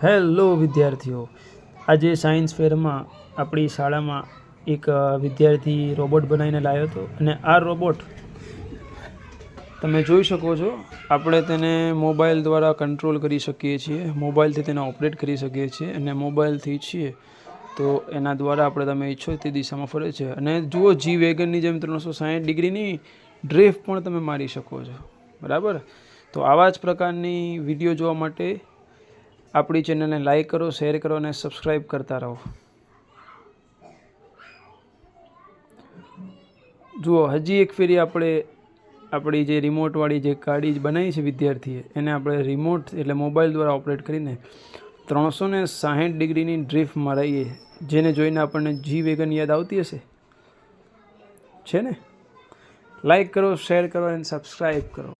Hello વિદ્યાર્થીઓ, આજે science ફેરમાં આપણી શાળામાં એક વિદ્યાર્થી રોબોટ બનાવીને લાવ્યો હતો અને આ રોબોટ તમે જોઈ શકો છો. આપણે તેને મોબાઈલ દ્વારા કંટ્રોલ કરી શકીએ છીએ, મોબાઈલથી તેને ઓપરેટ કરી શકીએ છીએ અને મોબાઈલથી છીએ તો એના દ્વારા આપણે તમે ઈચ્છો તે દિશામાં ફરે છે. અને જુઓ, જી વેગનની જેમ 360 ડિગ્રીની ડ્રિફ્ટ પણ તમે મારી શકો છો. બરાબર, તો આવા જ પ્રકારની વિડીયો જોવા માટે આપણી ચેનલને લાઈક કરો, શેર કરો અને સબસ્ક્રાઈબ કરતા રહો. જુઓ, હજી એક ફેરી આપણે આપણી જે રિમોટવાળી જે ગાડી બનાવી છે વિદ્યાર્થીએ, એને આપણે રિમોટ એટલે મોબાઈલ દ્વારા ઓપરેટ કરીને 360 ડિગ્રીની ડ્રિફ્ટ મારાઈએ, જેને જોઈને આપણને જી વેગન યાદ આવતી હશે. છે ને? લાઈક કરો, શેર કરો અને સબસ્ક્રાઈબ કરો.